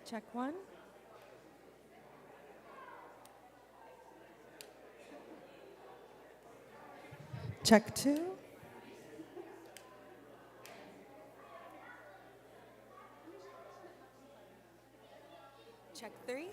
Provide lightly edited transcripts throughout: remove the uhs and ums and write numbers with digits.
Check one. Check two. Check three.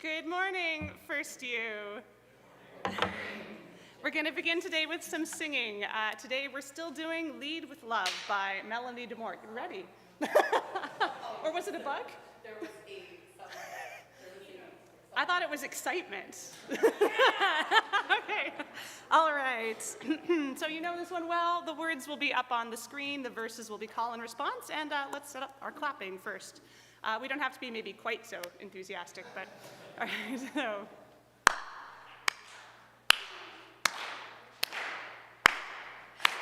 Good morning, FirstU. We're going to begin today with some singing. Today we're still doing Lead with Love by Melanie DeMore. You ready? Or was it a bug? There was a I thought it was excitement. Okay, all right. So you know this one well. The words will be up on the screen. The verses will be call and response. And let's set up our clapping first. We don't have to be maybe quite so enthusiastic, but all right, so.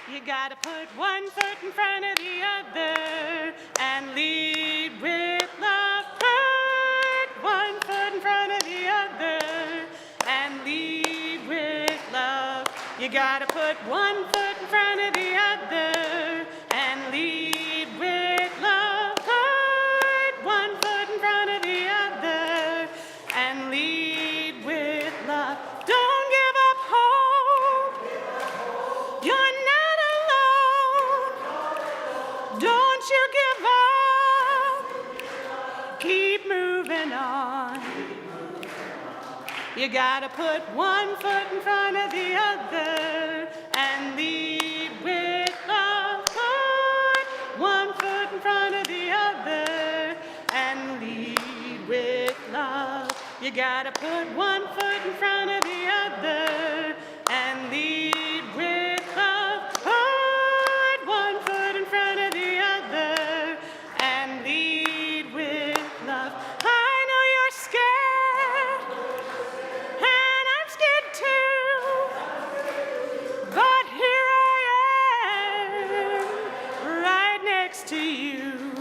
You gotta put one foot in front of the other and lead with love. Put one foot in front of the other and lead with love. You gotta put one foot in front of the other and lead with love. Put one foot in front of the other and lead with love. Don't give up hope. You're not alone. Don't you give up. Keep moving on. You gotta put one foot in front of the other and lead with love. Put one foot in front of the other and lead with love. You gotta put one foot in front of the other and lead with love. Put one foot in front of the other and lead with love. I know you're scared, and I'm scared too. But here I am, right next to you.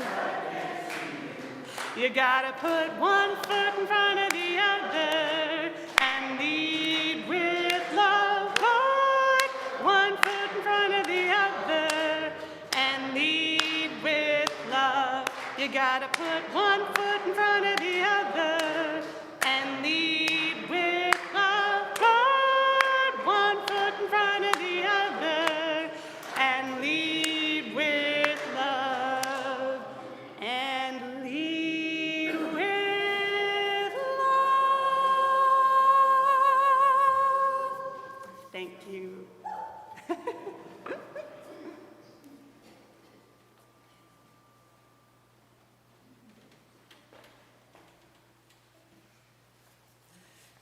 You gotta put one foot in front of the other and lead with love. Put one foot in front of the other and lead with love. You gotta put one foot in front of the other and lead with love. Put one foot in front of the other and lead with love. And lead with love. Thank you.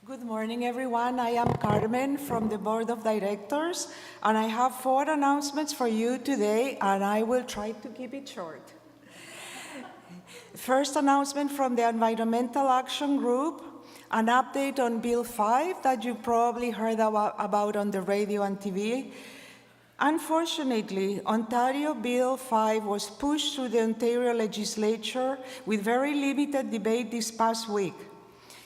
Good morning, everyone. I am Carmen from the Board of Directors, and I have 4 announcements for you today, and I will try to keep it short. First announcement from the Environmental Action Group, an update on Bill 5 that you probably heard about on the radio and TV. Unfortunately, Ontario Bill 5 was pushed through the Ontario legislature with very limited debate this past week.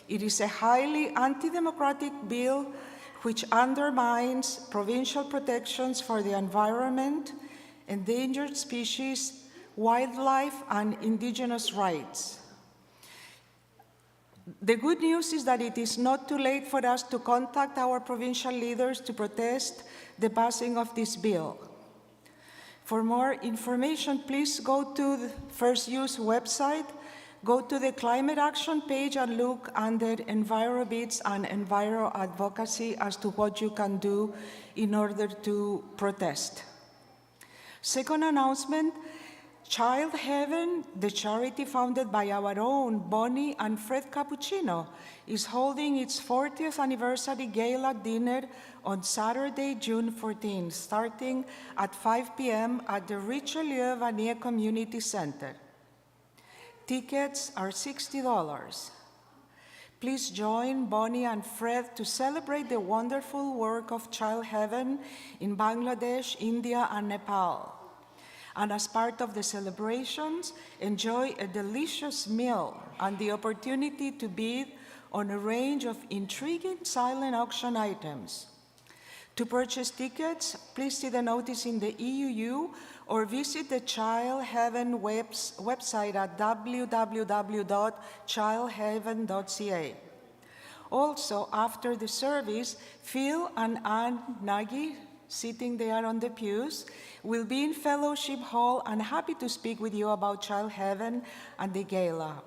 It is a highly anti-democratic bill which undermines provincial protections for the environment, endangered species, wildlife, and Indigenous rights. The good news is that it is not too late for us to contact our provincial leaders to protest the passing of this bill. For more information, please go to the FirstU's website, go to the Climate Action page and look under EnviroBits and Enviro Advocacy as to what you can do in order to protest. Second announcement, Child Heaven, the charity founded by our own Bonnie and Fred Cappuccino, is holding its 40th anniversary gala dinner on Saturday, June 14, starting at 5 p.m. at the Richelieu Vanier Community Center. Tickets are $60. Please join Bonnie and Fred to celebrate the wonderful work of Child Heaven in Bangladesh, India, and Nepal. And as part of the celebrations, enjoy a delicious meal and the opportunity to bid on a range of intriguing silent auction items. To purchase tickets, please see the notice in the EUU or visit the Child Heaven website at www.childheaven.ca. Also, after the service, Phil and Ann Nagy, sitting there on the pews, will be in Fellowship Hall and happy to speak with you about Child Heaven and the gala.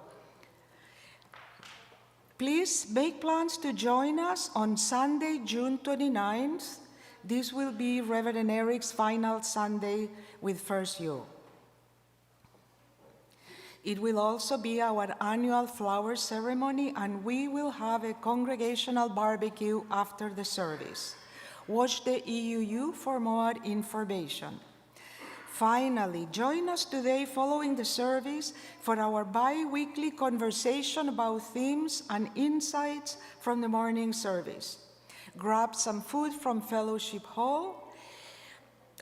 Please make plans to join us on Sunday, June 29th. This will be Reverend Eric's final Sunday with FirstU. It will also be our annual flower ceremony, and we will have a congregational barbecue after the service. Watch the EUU for more information. Finally, join us today following the service for our bi-weekly conversation about themes and insights from the morning service. Grab some food from Fellowship Hall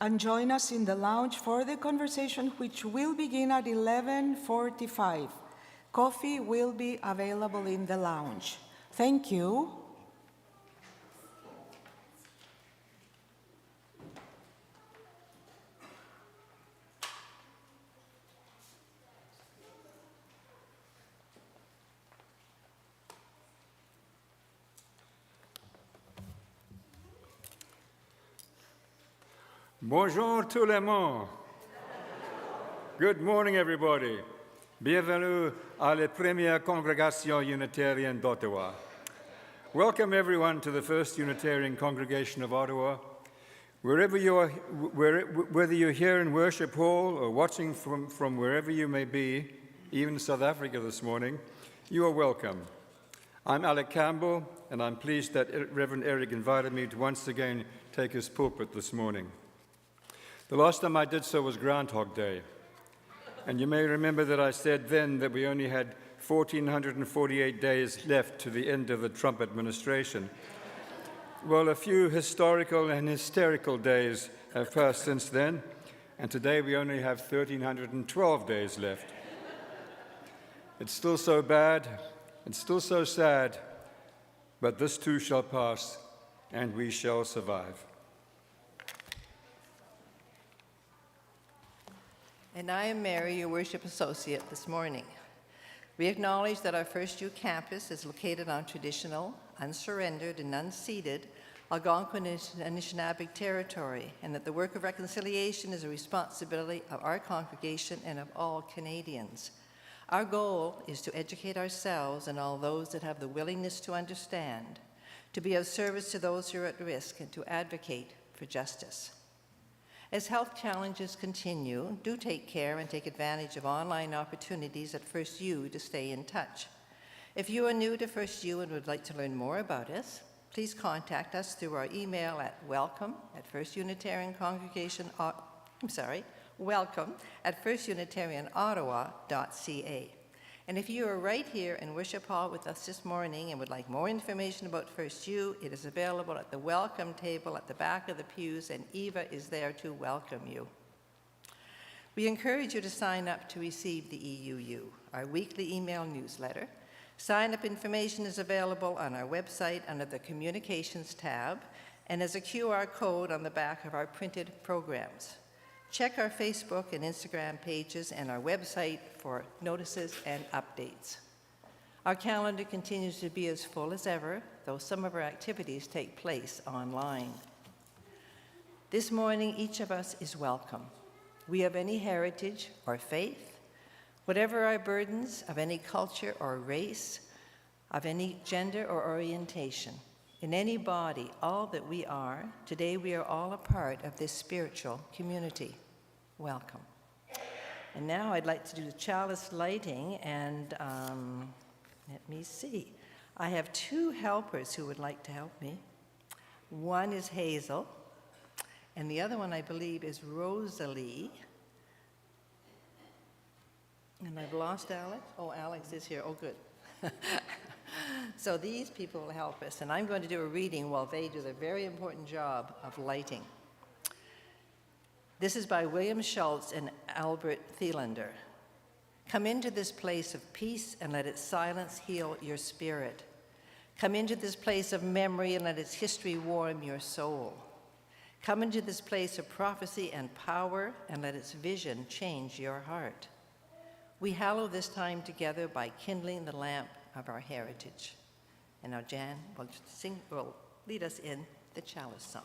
and join us in the lounge for the conversation, which will begin at 11:45. Coffee will be available in the lounge. Thank you. Bonjour tout le monde. Good morning, everybody. Bienvenue à la première congrégation Unitarian d'Ottawa. Welcome, everyone, to the First Unitarian Congregation of Ottawa. Whether you're here in Worship Hall or watching from wherever you may be, even South Africa this morning, you are welcome. I'm Alex Campbell, and I'm pleased that Reverend Eric invited me to once again take his pulpit this morning. The last time I did so was Groundhog Day. And you may remember that I said then that we only had 1,448 days left to the end of the Trump administration. Well, a few historical and hysterical days have passed since then, and today we only have 1,312 days left. It's still so bad, it's still so sad, but this too shall pass, and we shall survive. And I am Mary, your worship associate this morning. We acknowledge that our FirstU campus is located on traditional, unsurrendered, and unceded Algonquin and Anishinaabe territory, and that the work of reconciliation is a responsibility of our congregation and of all Canadians. Our goal is to educate ourselves and all those that have the willingness to understand, to be of service to those who are at risk, and to advocate for justice. As health challenges continue, do take care and take advantage of online opportunities at FirstU to stay in touch. If you are new to FirstU and would like to learn more about us, please contact us through our email at welcome@firstunitarianottawa.ca. And if you are right here in Worship Hall with us this morning and would like more information about FirstU, it is available at the welcome table at the back of the pews, and Eva is there to welcome you. We encourage you to sign up to receive the EUU, our weekly email newsletter. Sign-up information is available on our website under the Communications tab and as a QR code on the back of our printed programs. Check our Facebook and Instagram pages and our website for notices and updates. Our calendar continues to be as full as ever, though some of our activities take place online. This morning, each of us is welcome. We have any heritage or faith, whatever our burdens, of any culture or race, of any gender or orientation. In any body, all that we are, today we are all a part of this spiritual community. Welcome. And now I'd like to do the chalice lighting, and let me see. I have two helpers who would like to help me. One is Hazel, and the other one, I believe, is Rosalie. And I've lost Alex. Oh, Alex is here. Oh, good. So these people will help us, and I'm going to do a reading while they do the very important job of lighting. This is by William Schultz and Albert Thielander. Come into this place of peace and let its silence heal your spirit. Come into this place of memory and let its history warm your soul. Come into this place of prophecy and power and let its vision change your heart. We hallow this time together by kindling the lamp of our heritage. And now Jan will lead us in the chalice song.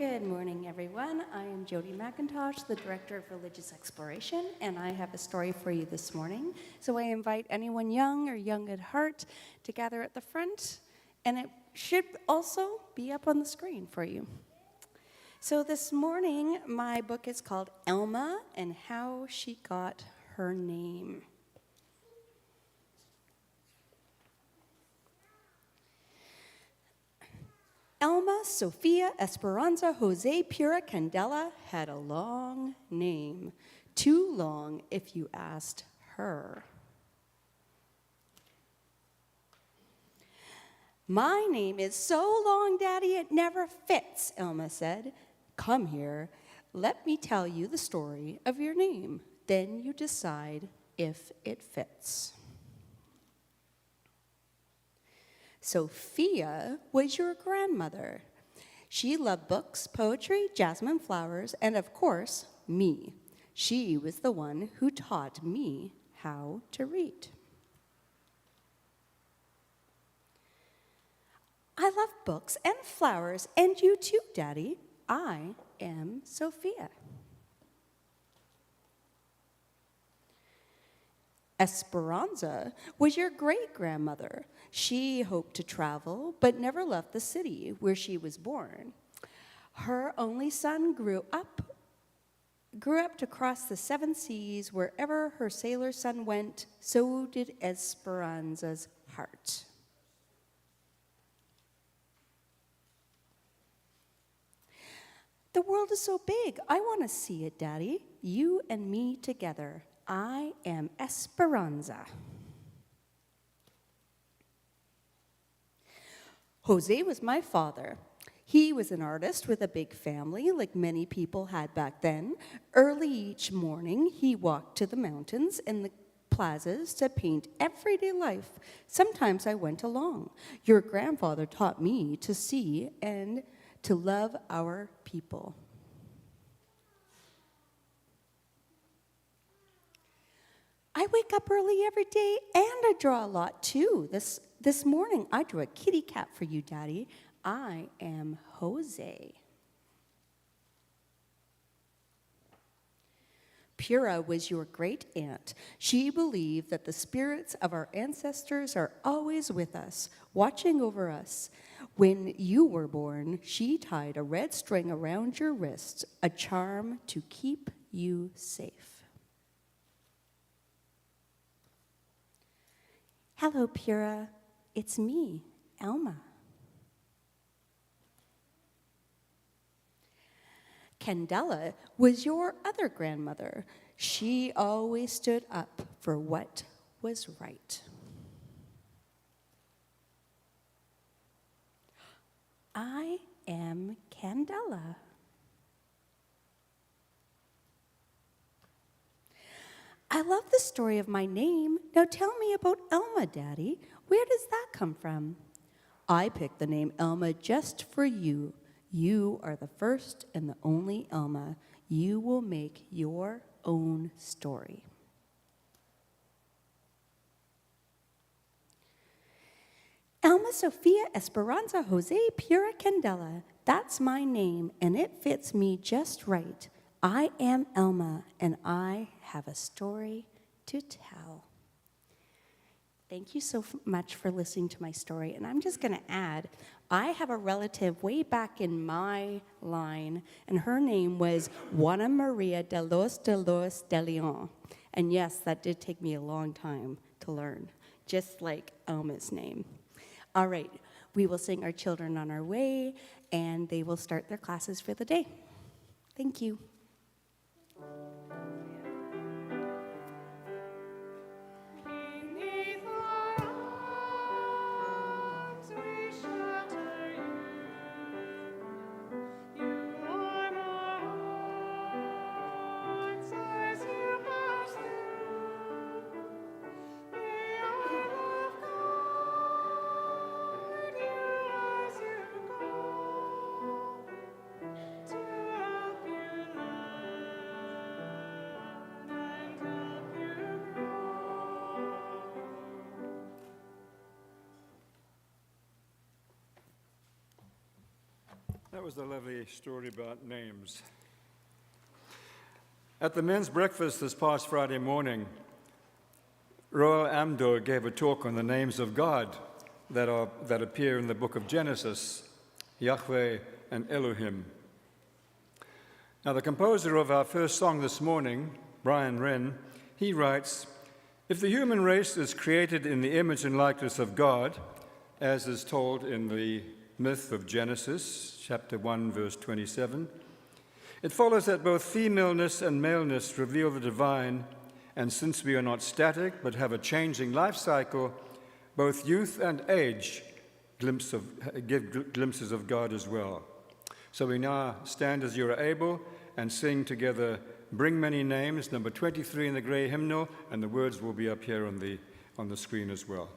Good morning, everyone. I am Jody McIntosh, the Director of Religious Exploration, and I have a story for you this morning. So I invite anyone young or young at heart to gather at the front, and it should also be up on the screen for you. So this morning, my book is called Elma and How She Got Her Name. Elma Sofia Esperanza Jose Pura Candela had a long name, too long if you asked her. My name is so long, Daddy, it never fits, Elma said. Come here, let me tell you the story of your name. Then you decide if it fits. Sophia was your grandmother. She loved books, poetry, jasmine flowers, and of course, me. She was the one who taught me how to read. I love books and flowers, and you too, Daddy. I am Sophia. Esperanza was your great-grandmother. She hoped to travel, but never left the city where she was born. Her only son grew up to cross the 7 seas. Wherever her sailor son went, so did Esperanza's heart. The world is so big. I want to see it, Daddy. You and me together. I am Esperanza. Jose was my father. He was an artist with a big family, like many people had back then. Early each morning, he walked to the mountains and the plazas to paint everyday life. Sometimes I went along. Your grandfather taught me to see and to love our people. I wake up early every day, and I draw a lot, too. This morning, I drew a kitty cat for you, Daddy. I am Jose. Pura was your great aunt. She believed that the spirits of our ancestors are always with us, watching over us. When you were born, she tied a red string around your wrist, a charm to keep you safe. Hello, Pura. It's me, Elma. Candela was your other grandmother. She always stood up for what was right. I am Candela. I love the story of my name. Now tell me about Elma, Daddy. Where does that come from? I picked the name Elma just for you. You are the first and the only Elma. You will make your own story. Elma Sofia Esperanza Jose Pura Candela. That's my name, and it fits me just right. I am Elma, and I have a story to tell. Thank you so much for listening to my story. And I'm just going to add, I have a relative way back in my line, and her name was Juana Maria de los de Leon. And yes, that did take me a long time to learn, just like Elma's name. All right, we will sing Our Children on Our Way, and they will start their classes for the day. Thank you. To help you That was a lovely story about names. At the men's breakfast this past Friday morning, Roel Amdo gave a talk on the names of God that appear in the book of Genesis, Yahweh and Elohim. Now, the composer of our first song this morning, Brian Wren, he writes, "If the human race is created in the image and likeness of God, as is told in the myth of Genesis, chapter 1, verse 27, it follows that both femaleness and maleness reveal the divine, and since we are not static but have a changing life cycle, both youth and age give glimpses of God as well." So we now stand as you are able and sing together "Bring Many Names," number 23 in the grey hymnal, and the words will be up here on the screen as well.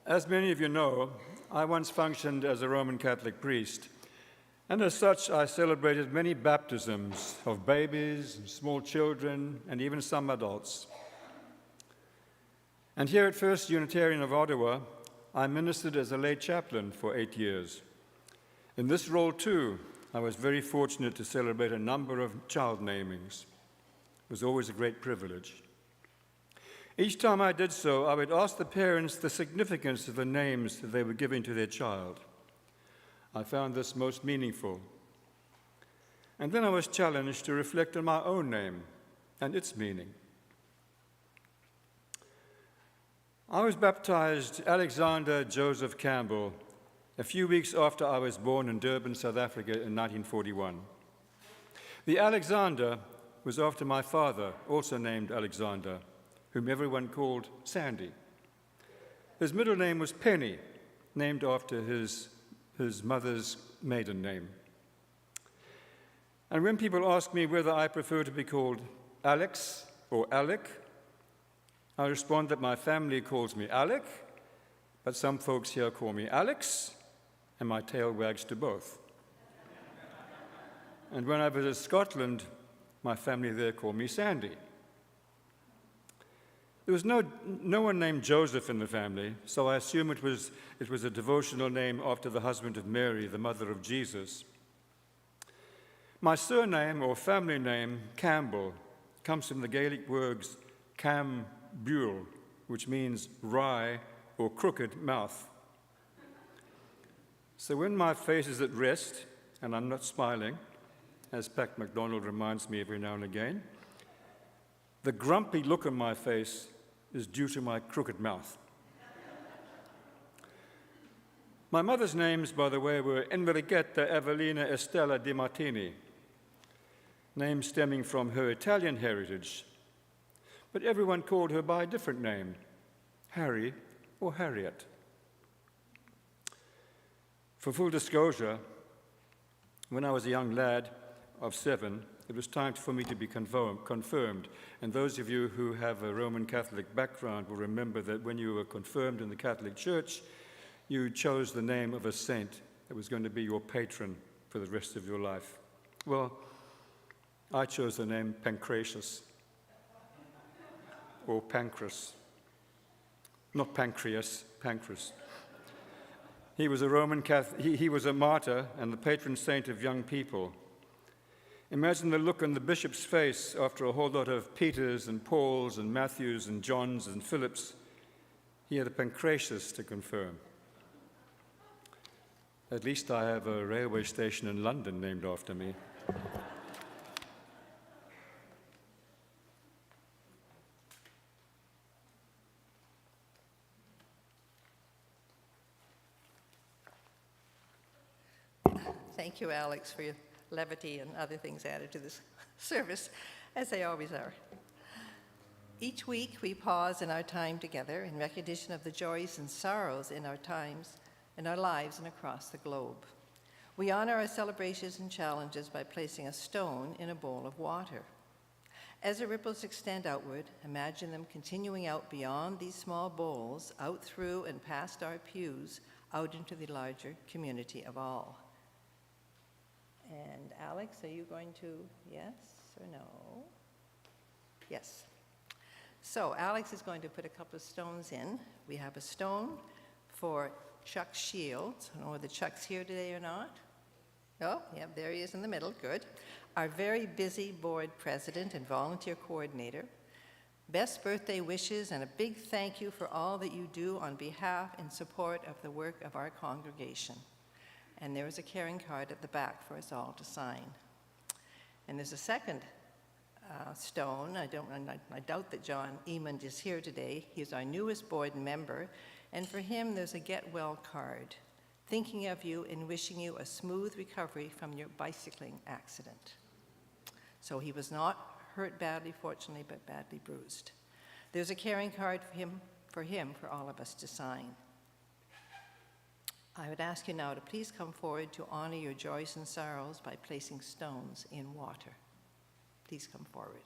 As many of you know, I once functioned as a Roman Catholic priest, and as such, I celebrated many baptisms of babies, small children, and even some adults. And here at First Unitarian of Ottawa, I ministered as a lay chaplain for 8 years. In this role, too, I was very fortunate to celebrate a number of child namings. It was always a great privilege. Each time I did so, I would ask the parents the significance of the names that they were giving to their child. I found this most meaningful. And then I was challenged to reflect on my own name and its meaning. I was baptized Alexander Joseph Campbell a few weeks after I was born in Durban, South Africa in 1941. The Alexander was after my father, also named Alexander, whom everyone called Sandy. His middle name was Penny, named after his mother's maiden name. And when people ask me whether I prefer to be called Alex or Alec, I respond that my family calls me Alec, but some folks here call me Alex, and my tail wags to both. And when I visit Scotland, my family there call me Sandy. There was no one named Joseph in the family, so I assume it was a devotional name after the husband of Mary, the mother of Jesus. My surname or family name, Campbell, comes from the Gaelic words Cam Buell, which means wry or crooked mouth. So when my face is at rest, and I'm not smiling, as Pat MacDonald reminds me every now and again, the grumpy look on my face is due to my crooked mouth. My mother's names, by the way, were Enrichetta Evelina Estella Di Martini, names stemming from her Italian heritage, but everyone called her by a different name, Harry or Harriet. For full disclosure, when I was a young lad of 7, it was time for me to be confirmed. And those of you who have a Roman Catholic background will remember that when you were confirmed in the Catholic Church, you chose the name of a saint that was going to be your patron for the rest of your life. Well, I chose the name Pancratius, or Pancras. Not Pancreas, Pancras. He was a Roman Catholic, he was a martyr and the patron saint of young people. Imagine the look on the bishop's face after a whole lot of Peters and Pauls and Matthews and Johns and Philips. He had a Pancratius to confirm. At least I have a railway station in London named after me. Thank you, Alex, for your levity and other things added to this service, as they always are. Each week, we pause in our time together in recognition of the joys and sorrows in our lives and across the globe. We honor our celebrations and challenges by placing a stone in a bowl of water. As the ripples extend outward, imagine them continuing out beyond these small bowls, out through and past our pews, out into the larger community of all. And Alex, are you going to yes or no? Yes. So Alex is going to put a couple of stones in. We have a stone for Chuck Shields. I don't know whether Chuck's here today or not. Oh, yeah, there he is in the middle. Good. Our very busy board president and volunteer coordinator. Best birthday wishes and a big thank you for all that you do on behalf and support of the work of our congregation. And there is a caring card at the back for us all to sign. And there's a second stone. I doubt that John Emond is here today. He's our newest board member. And for him, there's a get well card, thinking of you and wishing you a smooth recovery from your bicycling accident. So he was not hurt badly, fortunately, but badly bruised. There's a caring card for all of us to sign. I would ask you now to please come forward to honor your joys and sorrows by placing stones in water. Please come forward.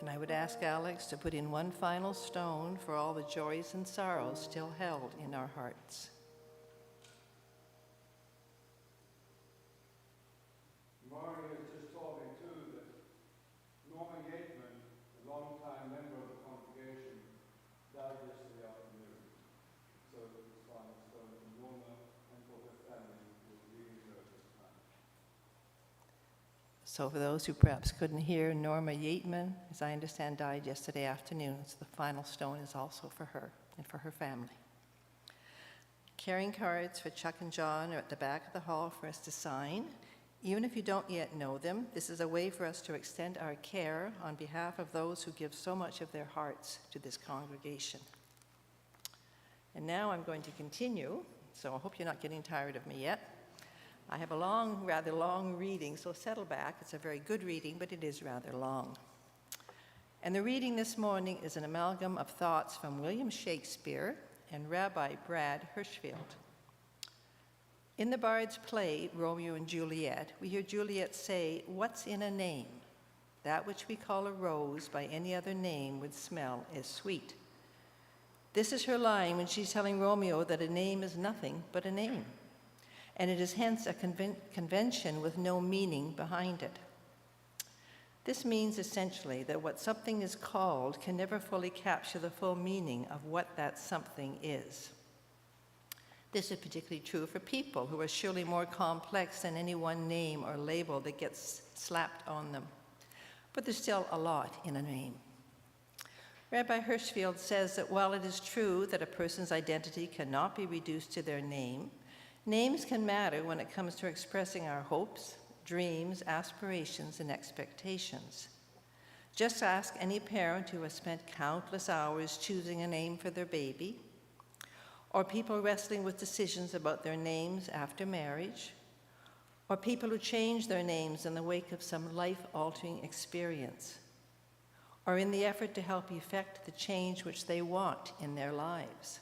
And I would ask Alex to put in one final stone for all the joys and sorrows still held in our hearts. Mario has just told me too that Norma Yateman, a long-time member of the congregation, died yesterday afternoon. So this final stone from Norma and for her family will really her this time. So for those who perhaps couldn't hear, Norma Yateman, as I understand, died yesterday afternoon. So the final stone is also for her and for her family. Carrying cards for Chuck and John are at the back of the hall for us to sign. Even if you don't yet know them, this is a way for us to extend our care on behalf of those who give so much of their hearts to this congregation. And now I'm going to continue, so I hope you're not getting tired of me yet. I have a rather long reading, so settle back. It's a very good reading, but it is rather long. And the reading this morning is an amalgam of thoughts from William Shakespeare and Rabbi Brad Hirschfield. In the Bard's play, Romeo and Juliet, we hear Juliet say, "What's in a name? That which we call a rose by any other name would smell as sweet." This is her line when she's telling Romeo that a name is nothing but a name, and it is hence a convention with no meaning behind it. This means essentially that what something is called can never fully capture the full meaning of what that something is. This is particularly true for people who are surely more complex than any one name or label that gets slapped on them. But there's still a lot in a name. Rabbi Hirschfield says that while it is true that a person's identity cannot be reduced to their name, names can matter when it comes to expressing our hopes, dreams, aspirations, and expectations. Just ask any parent who has spent countless hours choosing a name for their baby, or people wrestling with decisions about their names after marriage, or people who change their names in the wake of some life-altering experience, or in the effort to help effect the change which they want in their lives.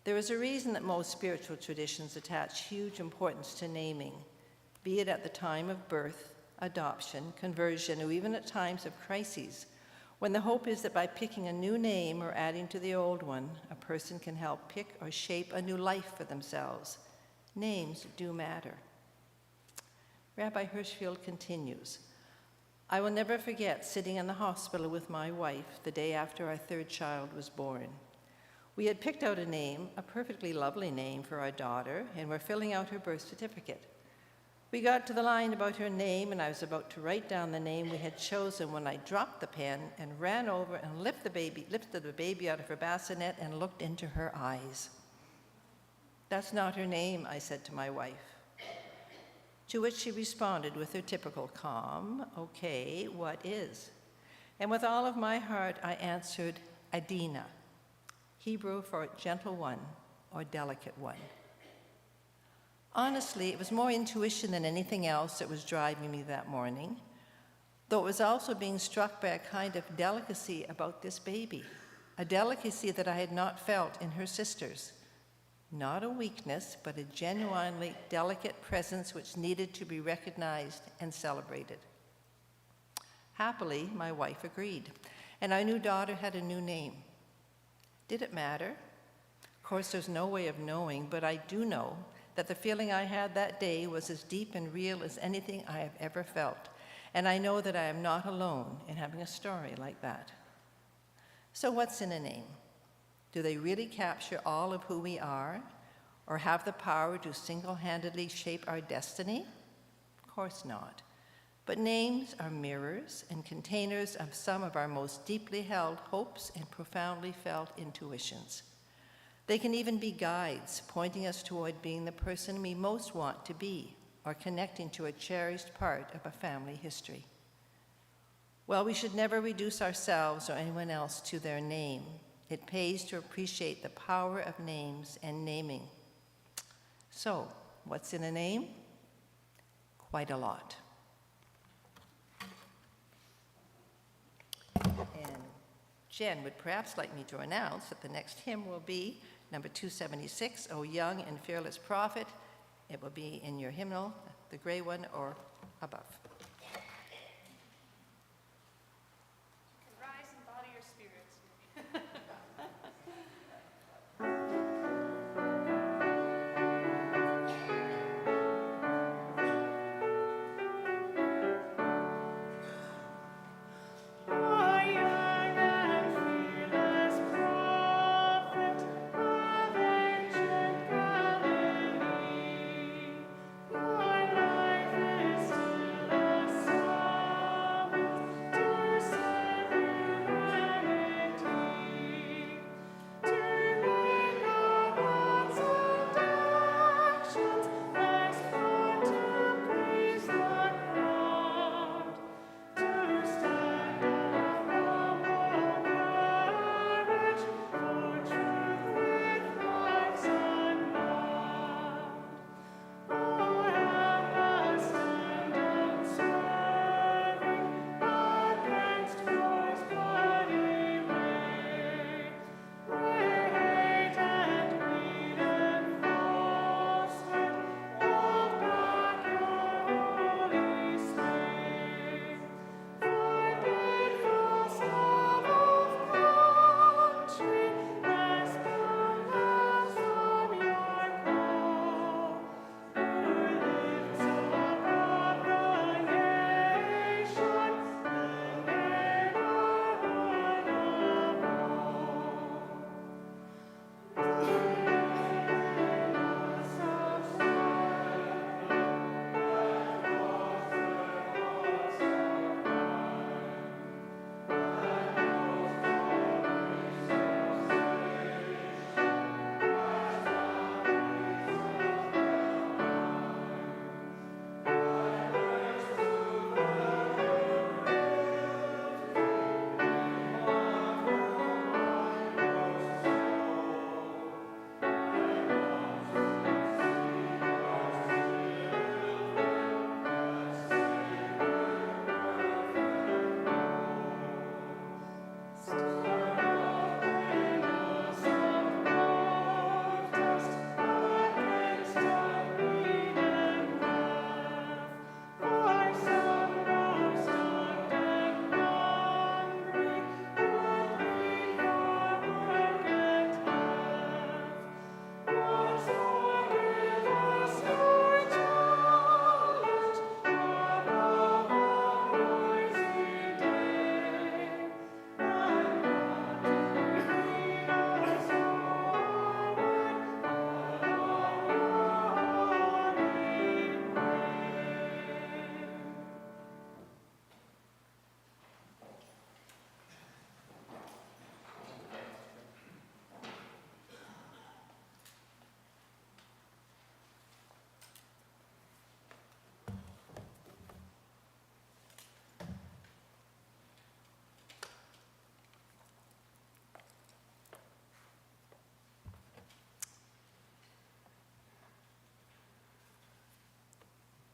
There is a reason that most spiritual traditions attach huge importance to naming, be it at the time of birth, adoption, conversion, or even at times of crises, when the hope is that by picking a new name or adding to the old one, a person can help pick or shape a new life for themselves. Names do matter. Rabbi Hirschfield continues, "I will never forget sitting in the hospital with my wife the day after our third child was born. We had picked out a name, a perfectly lovely name for our daughter, and were filling out her birth certificate. We got to the line about her name, and I was about to write down the name we had chosen when I dropped the pen and ran over and lifted the baby out of her bassinet and looked into her eyes. 'That's not her name,' I said to my wife. To which she responded with her typical calm, 'Okay, what is?' And with all of my heart, I answered, 'Adina,' Hebrew for gentle one or delicate one. Honestly, it was more intuition than anything else that was driving me that morning, though it was also being struck by a kind of delicacy about this baby, a delicacy that I had not felt in her sisters. Not a weakness, but a genuinely delicate presence which needed to be recognized and celebrated. Happily, my wife agreed, and our new daughter had a new name. Did it matter? Of course, there's no way of knowing, but I do know that the feeling I had that day was as deep and real as anything I have ever felt, and I know that I am not alone in having a story like that. So what's in a name? Do they really capture all of who we are, or have the power to single-handedly shape our destiny? Of course not. But names are mirrors and containers of some of our most deeply held hopes and profoundly felt intuitions. They can even be guides, pointing us toward being the person we most want to be, or connecting to a cherished part of a family history. While we should never reduce ourselves or anyone else to their name, it pays to appreciate the power of names and naming. So, what's in a name? Quite a lot. And Jen would perhaps like me to announce that the next hymn will be number 276, O Young and Fearless Prophet. It will be in your hymnal, the gray one or above.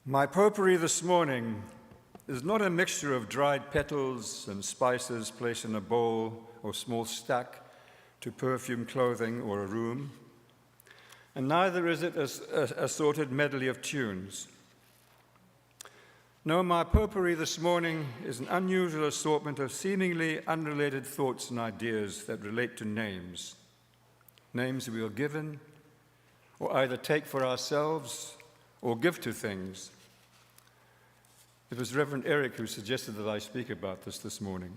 My potpourri this morning is not a mixture of dried petals and spices placed in a bowl or small stack to perfume clothing or a room, and neither is it an assorted medley of tunes. No, my potpourri this morning is an unusual assortment of seemingly unrelated thoughts and ideas that relate to names. Names we are given, or either take for ourselves, or give to things. It was Reverend Eric who suggested that I speak about this morning.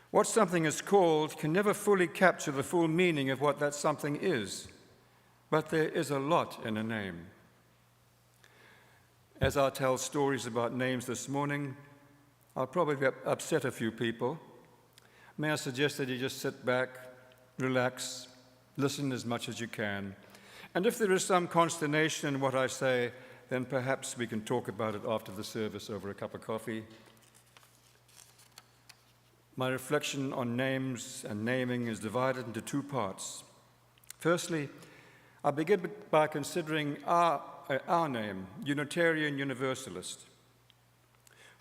What something is called can never fully capture the full meaning of what that something is, but there is a lot in a name. As I tell stories about names this morning, I'll probably upset a few people. May I suggest that you just sit back, relax, listen as much as you can, and if there is some consternation in what I say, then perhaps we can talk about it after the service over a cup of coffee. My reflection on names and naming is divided into two parts. Firstly, I begin by considering our name, Unitarian Universalist.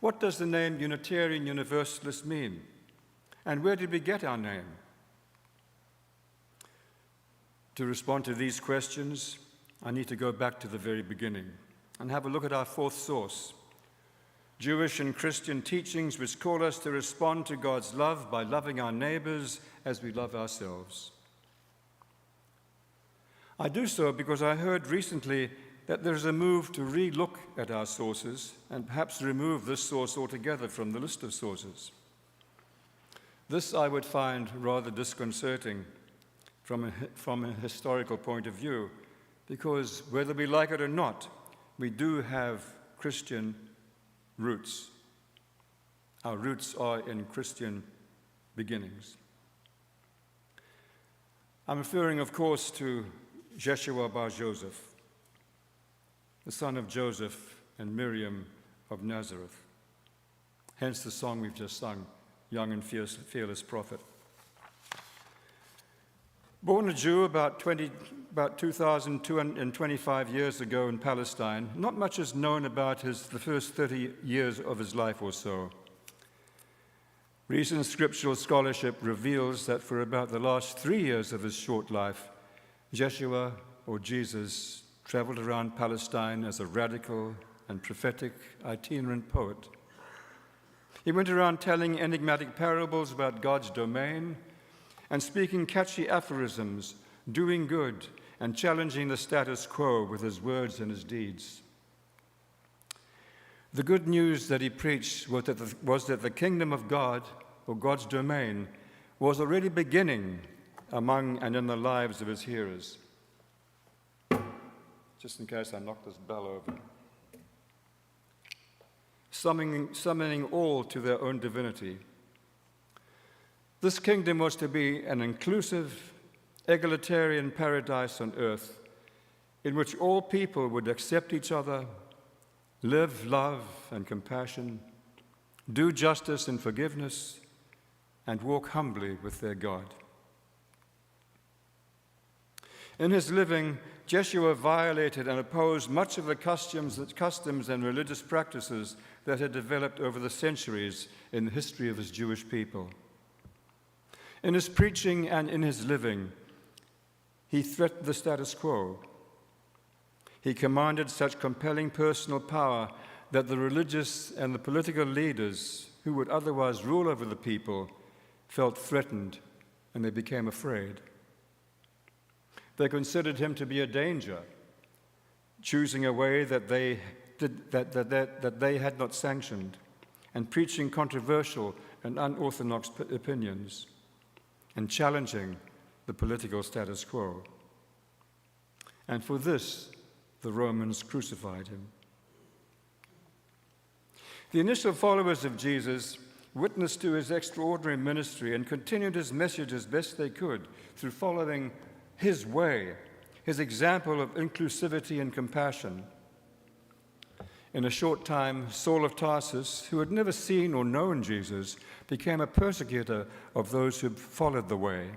What does the name Unitarian Universalist mean? And where did we get our name? To respond to these questions, I need to go back to the very beginning and have a look at our fourth source, Jewish and Christian teachings which call us to respond to God's love by loving our neighbors as we love ourselves. I do so because I heard recently that there is a move to re-look at our sources and perhaps remove this source altogether from the list of sources. This I would find rather disconcerting from a historical point of view, because whether we like it or not, we do have Christian roots. Our roots are in Christian beginnings. I'm referring, of course, to Jeshua bar Joseph, the son of Joseph and Miriam of Nazareth. Hence the song we've just sung, Young and Fearless Prophet. Born a Jew about 2,225 years ago in Palestine, not much is known about the first 30 years of his life or so. Recent scriptural scholarship reveals that for about the last 3 years of his short life, Jeshua, or Jesus, traveled around Palestine as a radical and prophetic itinerant poet. He went around telling enigmatic parables about God's domain and speaking catchy aphorisms, doing good, and challenging the status quo with his words and his deeds. The good news that he preached was that the kingdom of God, or God's domain, was already beginning among and in the lives of his hearers. Just in case I knock this bell over. Summoning all to their own divinity. This kingdom was to be an inclusive, egalitarian paradise on earth in which all people would accept each other, live love and compassion, do justice and forgiveness, and walk humbly with their God. In his living, Jeshua violated and opposed much of the customs and religious practices that had developed over the centuries in the history of his Jewish people. In his preaching and in his living, he threatened the status quo. He commanded such compelling personal power that the religious and the political leaders who would otherwise rule over the people felt threatened and they became afraid. They considered him to be a danger, choosing a way that they had not sanctioned, and preaching controversial and unorthodox opinions, and challenging the political status quo. And for this, the Romans crucified him. The initial followers of Jesus witnessed to his extraordinary ministry and continued his message as best they could through following his way, his example of inclusivity and compassion. In a short time, Saul of Tarsus, who had never seen or known Jesus, became a persecutor of those who followed the way.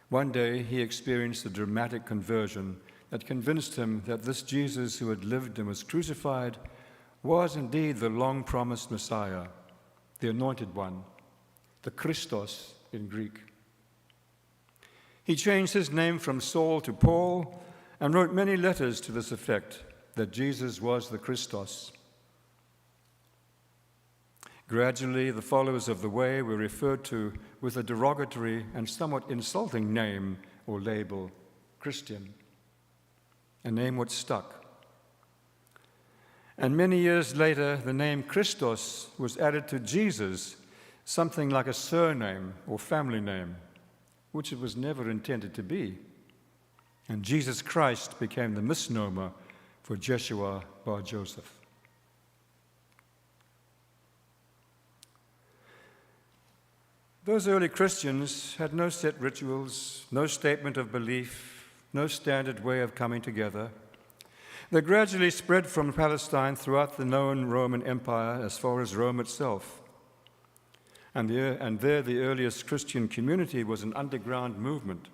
One day, he experienced a dramatic conversion that convinced him that this Jesus who had lived and was crucified was indeed the long-promised Messiah, the Anointed One, the Christos in Greek. He changed his name from Saul to Paul and wrote many letters to this effect, that Jesus was the Christos. Gradually, the followers of the way were referred to with a derogatory and somewhat insulting name or label, Christian, a name which stuck. And many years later, the name Christos was added to Jesus, something like a surname or family name, which it was never intended to be. And Jesus Christ became the misnomer for Jeshua bar Joseph. Those early Christians had no set rituals, no statement of belief, no standard way of coming together. They gradually spread from Palestine throughout the known Roman Empire as far as Rome itself. And there the earliest Christian community was an underground movement.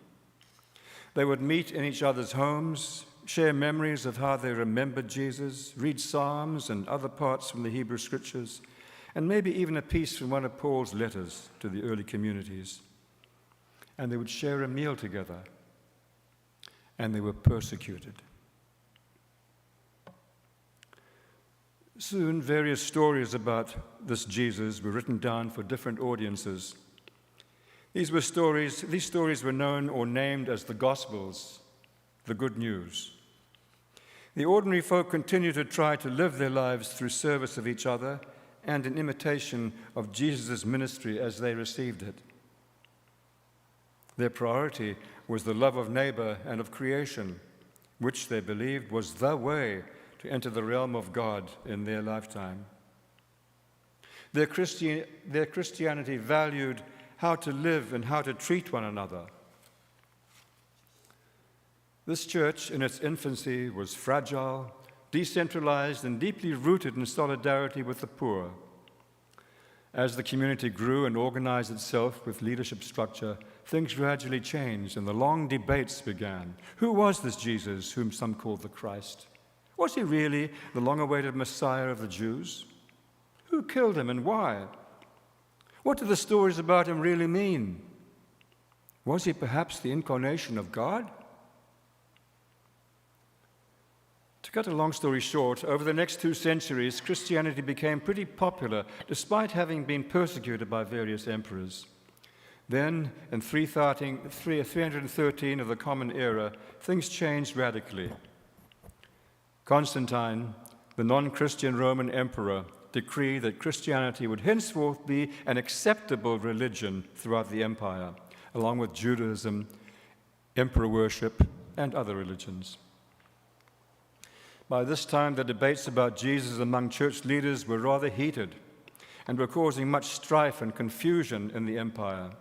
They would meet in each other's homes, share memories of how they remembered Jesus, read Psalms and other parts from the Hebrew Scriptures, and maybe even a piece from one of Paul's letters to the early communities. And they would share a meal together, and they were persecuted. Soon, various stories about this Jesus were written down for different audiences. These stories were known or named as the Gospels, the good news. The ordinary folk continued to try to live their lives through service of each other and in imitation of Jesus' ministry as they received it. Their priority was the love of neighbor and of creation, which they believed was the way to enter the realm of God in their lifetime. Their Christianity valued how to live and how to treat one another. This church, in its infancy, was fragile, decentralized, and deeply rooted in solidarity with the poor. As the community grew and organized itself with leadership structure, things gradually changed, and the long debates began. Who was this Jesus whom some called the Christ? Was he really the long-awaited Messiah of the Jews? Who killed him and why? What do the stories about him really mean? Was he perhaps the incarnation of God? To cut a long story short, over the next 2 centuries, Christianity became pretty popular despite having been persecuted by various emperors. Then, in 313 of the Common Era, things changed radically. Constantine, the non-Christian Roman emperor, decreed that Christianity would henceforth be an acceptable religion throughout the empire, along with Judaism, emperor worship, and other religions. By this time, the debates about Jesus among church leaders were rather heated and were causing much strife and confusion in the empire.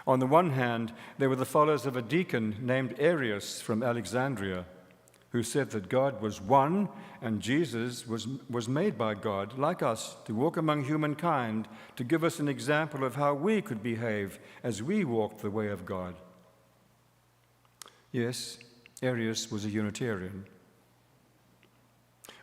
On the one hand, there were the followers of a deacon named Arius from Alexandria, who said that God was one and Jesus was made by God, like us, to walk among humankind, to give us an example of how we could behave as we walked the way of God. Yes, Arius was a Unitarian.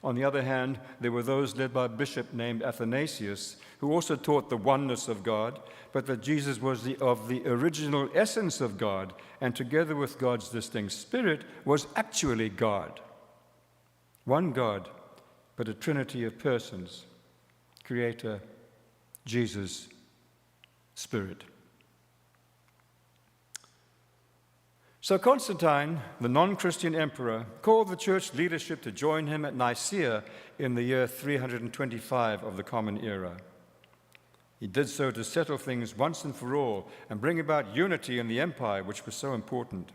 On the other hand, there were those led by a bishop named Athanasius, who also taught the oneness of God, but that Jesus was of the original essence of God, and together with God's distinct Spirit, was actually God. One God, but a trinity of persons: Creator, Jesus, Spirit. So Constantine, the non-Christian emperor, called the church leadership to join him at Nicaea in the year 325 of the Common Era. He did so to settle things once and for all and bring about unity in the empire, which was so important.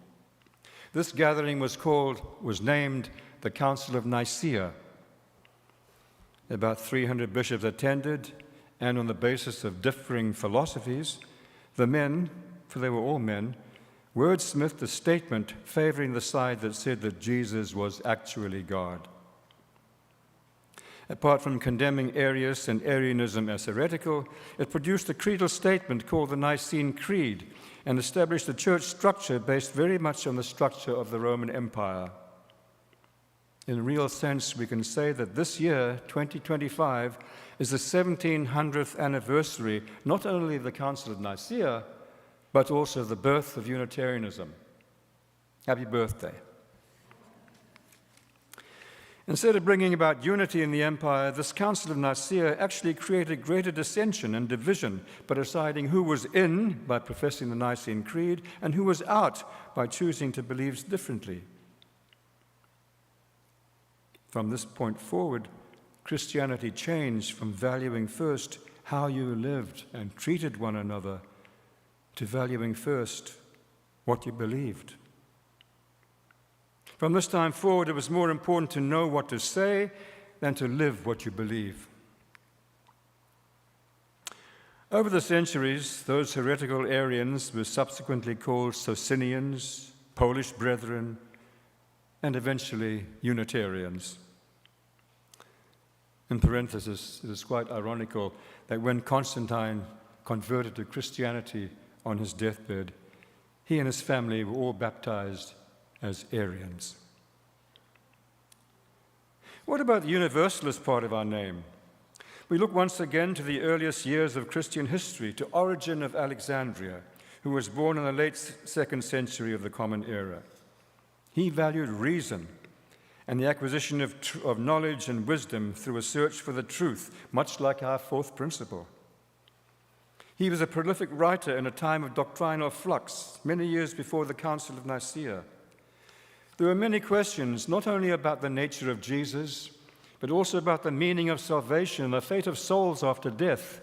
This gathering was named the Council of Nicaea. About 300 bishops attended, and on the basis of differing philosophies, the men, for they were all men, wordsmithed a statement favoring the side that said that Jesus was actually God. Apart from condemning Arius and Arianism as heretical, it produced a creedal statement called the Nicene Creed, and established a church structure based very much on the structure of the Roman Empire. In a real sense, we can say that this year, 2025, is the 1700th anniversary, not only of the Council of Nicaea, but also the birth of Unitarianism. Happy birthday. Instead of bringing about unity in the empire, this Council of Nicaea actually created greater dissension and division by deciding who was in by professing the Nicene Creed and who was out by choosing to believe differently. From this point forward, Christianity changed from valuing first how you lived and treated one another to valuing first what you believed. From this time forward, it was more important to know what to say than to live what you believe. Over the centuries, those heretical Arians were subsequently called Socinians, Polish Brethren, and eventually Unitarians. In parenthesis, it is quite ironical that when Constantine converted to Christianity on his deathbed, he and his family were all baptized as Arians. What about the Universalist part of our name? We look once again to the earliest years of Christian history, to Origen of Alexandria, who was born in the late 2nd century of the Common Era. He valued reason and the acquisition of knowledge and wisdom through a search for the truth, much like our fourth principle. He was a prolific writer in a time of doctrinal flux, many years before the Council of Nicaea. There were many questions, not only about the nature of Jesus, but also about the meaning of salvation and the fate of souls after death.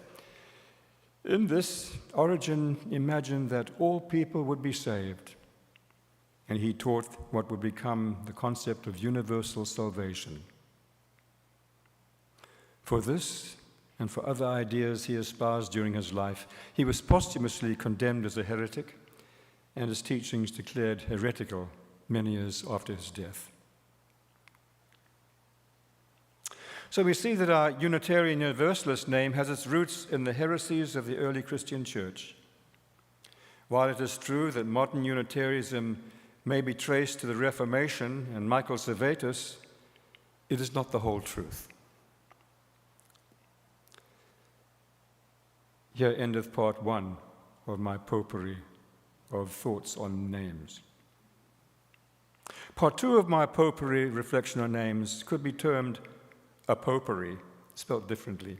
In this, Origen imagined that all people would be saved, and he taught what would become the concept of universal salvation. For this, and for other ideas he espoused during his life, he was posthumously condemned as a heretic, and his teachings declared heretical many years after his death. So we see that our Unitarian Universalist name has its roots in the heresies of the early Christian church. While it is true that modern Unitarianism may be traced to the Reformation and Michael Servetus, it is not the whole truth. Here endeth part 1 of my potpourri of thoughts on names. Part 2 of my potpourri reflection on names could be termed a potpourri, spelled differently,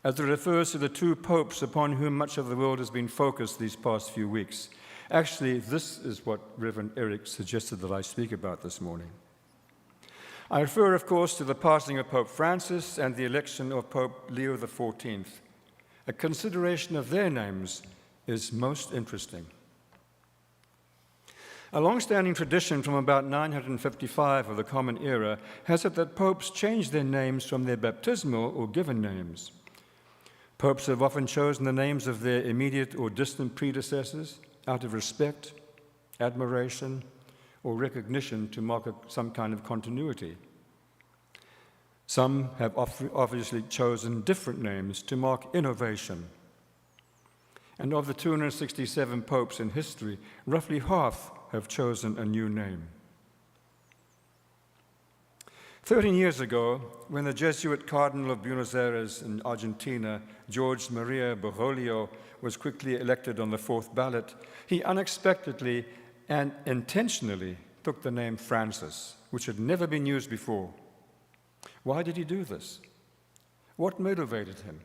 as it refers to the two popes upon whom much of the world has been focused these past few weeks. Actually, this is what Reverend Eric suggested that I speak about this morning. I refer, of course, to the passing of Pope Francis and the election of Pope Leo XIV. A consideration of their names is most interesting. A long-standing tradition from about 955 of the Common Era has it that popes change their names from their baptismal or given names. Popes have often chosen the names of their immediate or distant predecessors out of respect, admiration, or recognition to mark some kind of continuity. Some have obviously chosen different names to mark innovation. And of the 267 popes in history, roughly half have chosen a new name. 13 years ago, when the Jesuit Cardinal of Buenos Aires in Argentina, George Maria Bergoglio, was quickly elected on the 4th ballot, he unexpectedly and intentionally took the name Francis, which had never been used before. Why did he do this? What motivated him?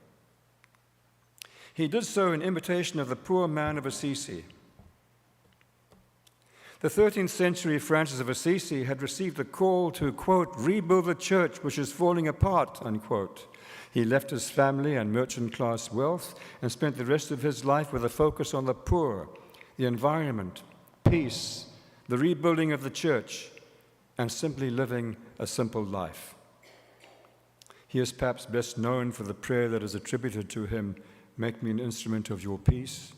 He did so in imitation of the poor man of Assisi. The 13th century Francis of Assisi had received a call to, quote, rebuild the church which is falling apart, unquote. He left his family and merchant-class wealth and spent the rest of his life with a focus on the poor, the environment, peace, the rebuilding of the church, and simply living a simple life. He is perhaps best known for the prayer that is attributed to him, "Make me an instrument of your peace,"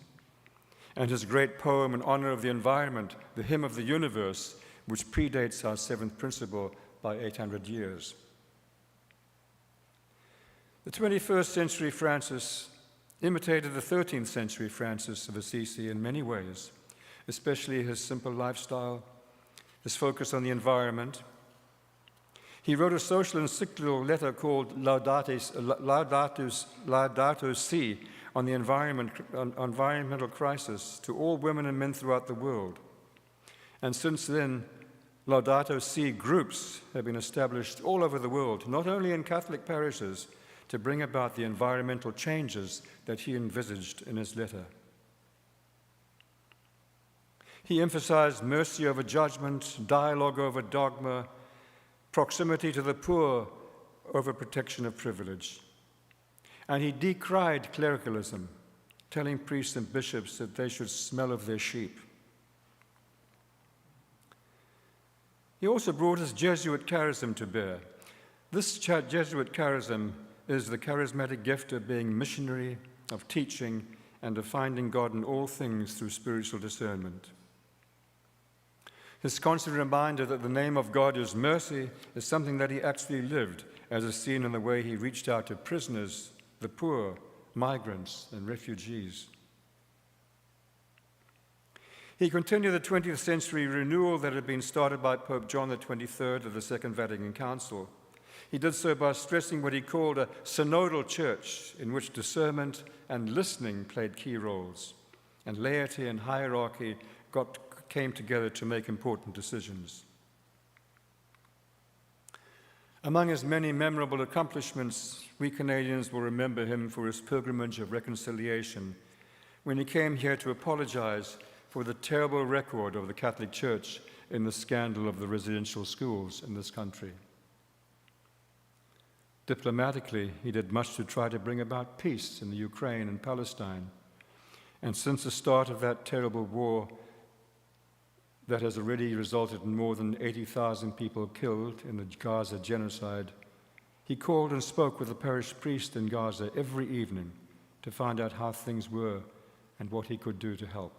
and his great poem in honor of the environment, the Hymn of the Universe, which predates our 7th principle by 800 years. The 21st century Francis imitated the 13th century Francis of Assisi in many ways, especially his simple lifestyle, his focus on the environment. He wrote a social encyclical letter called Laudato Si on the environmental crisis to all women and men throughout the world. And since then, Laudato Si groups have been established all over the world, not only in Catholic parishes, to bring about the environmental changes that he envisaged in his letter. He emphasized mercy over judgment, dialogue over dogma, proximity to the poor over protection of privilege. And he decried clericalism, telling priests and bishops that they should smell of their sheep. He also brought his Jesuit charism to bear. This Jesuit charism is the charismatic gift of being missionary, of teaching, and of finding God in all things through spiritual discernment. His constant reminder that the name of God is mercy is something that he actually lived, as is seen in the way he reached out to prisoners, the poor, migrants, and refugees. He continued the 20th century renewal that had been started by Pope John XXIII of the Second Vatican Council. He did so by stressing what he called a synodal church in which discernment and listening played key roles, and laity and hierarchy came together to make important decisions. Among his many memorable accomplishments, we Canadians will remember him for his pilgrimage of reconciliation, when he came here to apologize for the terrible record of the Catholic Church in the scandal of the residential schools in this country. Diplomatically, he did much to try to bring about peace in the Ukraine and Palestine. And since the start of that terrible war that has already resulted in more than 80,000 people killed in the Gaza genocide, he called and spoke with the parish priest in Gaza every evening to find out how things were and what he could do to help.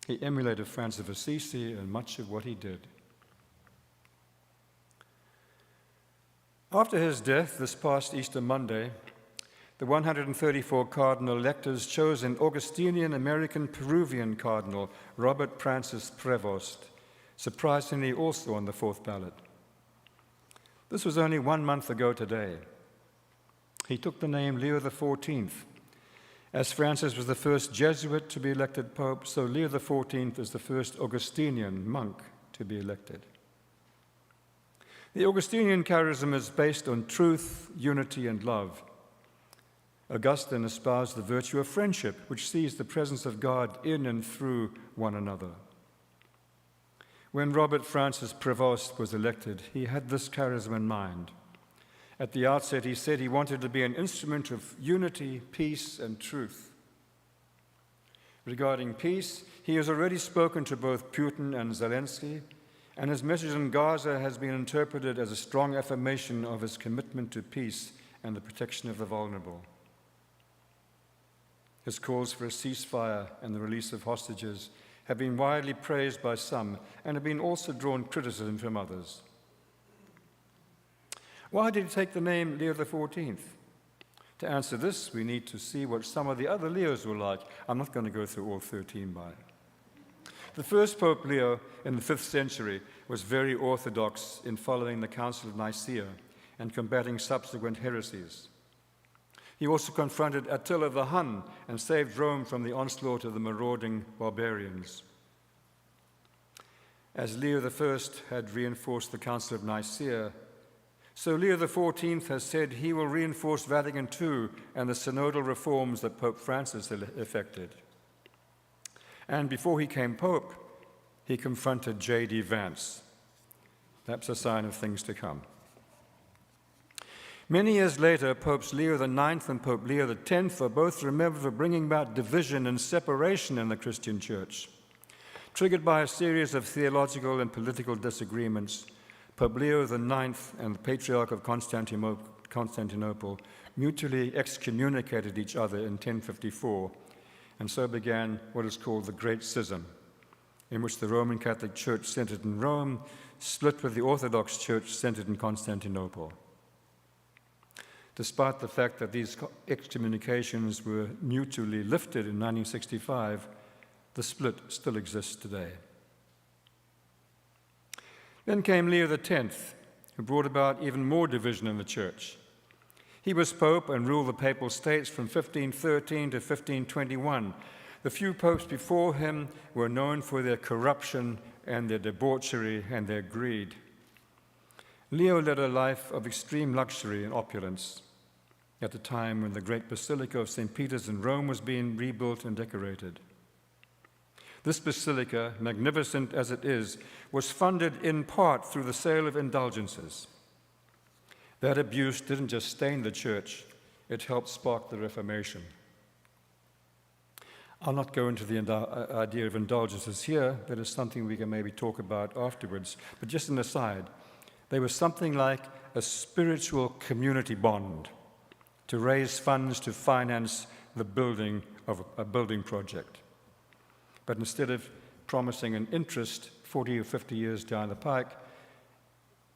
He emulated Francis of Assisi in much of what he did. After his death this past Easter Monday, the 134 cardinal electors chose an Augustinian American Peruvian cardinal, Robert Francis Prevost, surprisingly also on the fourth ballot. This was only 1 month ago today. He took the name Leo XIV. As Francis was the first Jesuit to be elected pope, so Leo XIV is the first Augustinian monk to be elected. The Augustinian charism is based on truth, unity, and love. Augustine espoused the virtue of friendship, which sees the presence of God in and through one another. When Robert Francis Prevost was elected, he had this charism in mind. At the outset, he said he wanted to be an instrument of unity, peace, and truth. Regarding peace, he has already spoken to both Putin and Zelensky, and his message in Gaza has been interpreted as a strong affirmation of his commitment to peace and the protection of the vulnerable. His calls for a ceasefire and the release of hostages have been widely praised by some and have been also drawn criticism from others. Why did he take the name Leo XIV? To answer this, we need to see what some of the other Leos were like. I'm not going to go through all 13 by it. The first Pope Leo in the 5th century was very orthodox in following the Council of Nicaea and combating subsequent heresies. He also confronted Attila the Hun and saved Rome from the onslaught of the marauding barbarians. As Leo I had reinforced the Council of Nicaea, so Leo XIV has said he will reinforce Vatican II and the synodal reforms that Pope Francis effected. And before he came Pope, he confronted J.D. Vance. That's a sign of things to come. Many years later, Popes Leo IX and Pope Leo X are both remembered for bringing about division and separation in the Christian church. Triggered by a series of theological and political disagreements, Pope Leo IX and the Patriarch of Constantinople mutually excommunicated each other in 1054, and so began what is called the Great Schism, in which the Roman Catholic Church centered in Rome split with the Orthodox Church centered in Constantinople. Despite the fact that these excommunications were mutually lifted in 1965, the split still exists today. Then came Leo X, who brought about even more division in the Church. He was Pope and ruled the Papal States from 1513 to 1521. The few popes before him were known for their corruption and their debauchery and their greed. Leo led a life of extreme luxury and opulence at the time when the great Basilica of St. Peter's in Rome was being rebuilt and decorated. This basilica, magnificent as it is, was funded in part through the sale of indulgences. That abuse didn't just stain the church, it helped spark the Reformation. I'll not go into the idea of indulgences here. That is something we can maybe talk about afterwards. But just an aside, they were something like a spiritual community bond to raise funds to finance the building of a building project. But instead of promising an interest 40 or 50 years down the pike,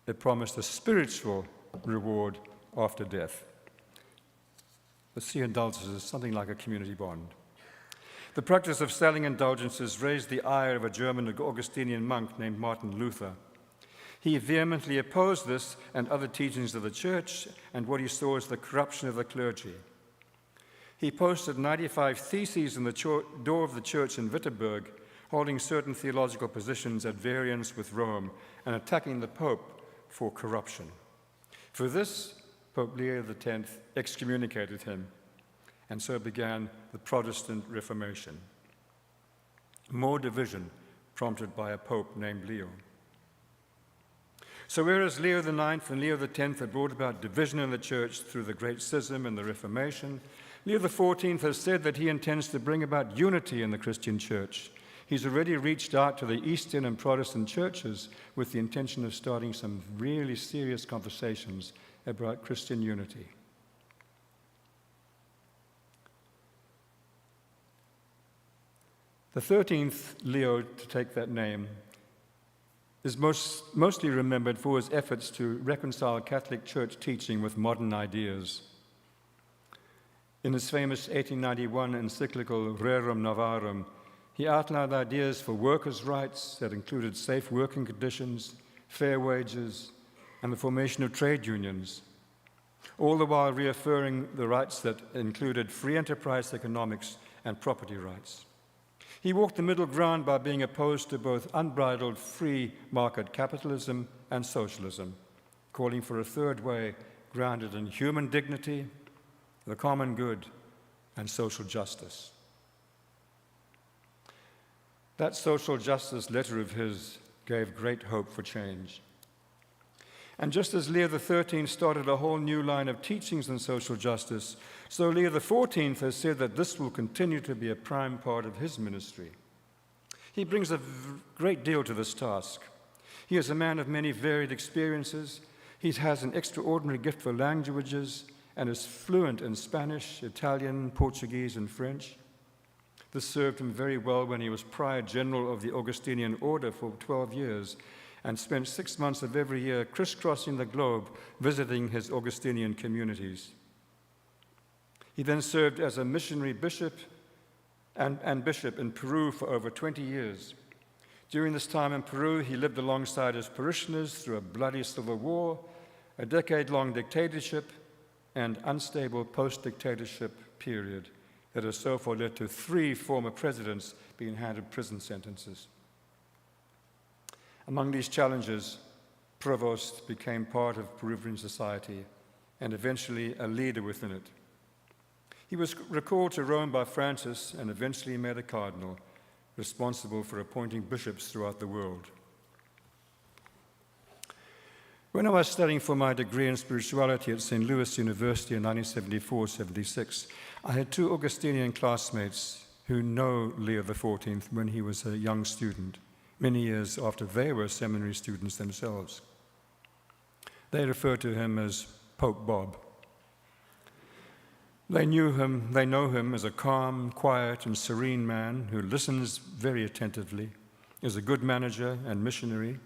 it promised a spiritual reward after death. The see indulgences is something like a community bond. The practice of selling indulgences raised the ire of a German Augustinian monk named Martin Luther. He vehemently opposed this and other teachings of the church and what he saw as the corruption of the clergy. He posted 95 theses in the door of the church in Wittenberg, holding certain theological positions at variance with Rome and attacking the Pope for corruption. For this, Pope Leo X excommunicated him, and so began the Protestant Reformation. More division prompted by a pope named Leo. So whereas Leo IX and Leo X had brought about division in the church through the Great Schism and the Reformation, Leo XIV has said that he intends to bring about unity in the Christian church. He's already reached out to the Eastern and Protestant churches with the intention of starting some really serious conversations about Christian unity. The 13th Leo, to take that name, is mostly remembered for his efforts to reconcile Catholic Church teaching with modern ideas. In his famous 1891 encyclical Rerum Novarum, he outlined ideas for workers' rights that included safe working conditions, fair wages, and the formation of trade unions, all the while reaffirming the rights that included free enterprise economics and property rights. He walked the middle ground by being opposed to both unbridled free market capitalism and socialism, calling for a third way grounded in human dignity, the common good, and social justice. That social justice letter of his gave great hope for change. And just as Leo XIII started a whole new line of teachings on social justice, so Leo XIV has said that this will continue to be a prime part of his ministry. He brings a great deal to this task. He is a man of many varied experiences. He has an extraordinary gift for languages and is fluent in Spanish, Italian, Portuguese, and French. This served him very well when he was Prior General of the Augustinian Order for 12 years and spent 6 months of every year crisscrossing the globe visiting his Augustinian communities. He then served as a missionary bishop and bishop in Peru for over 20 years. During this time in Peru, he lived alongside his parishioners through a bloody civil war, a decade-long dictatorship, and unstable post-dictatorship period that has so far led to 3 former presidents being handed prison sentences. Among these challenges, Provost became part of Peruvian society and eventually a leader within it. He was recalled to Rome by Francis and eventually made a cardinal, responsible for appointing bishops throughout the world. When I was studying for my degree in spirituality at St. Louis University in 1974-76, I had 2 Augustinian classmates who know Leo XIV when he was a young student, many years after they were seminary students themselves. They refer to him as Pope Bob. They know him as a calm, quiet, and serene man who listens very attentively, is a good manager and missionary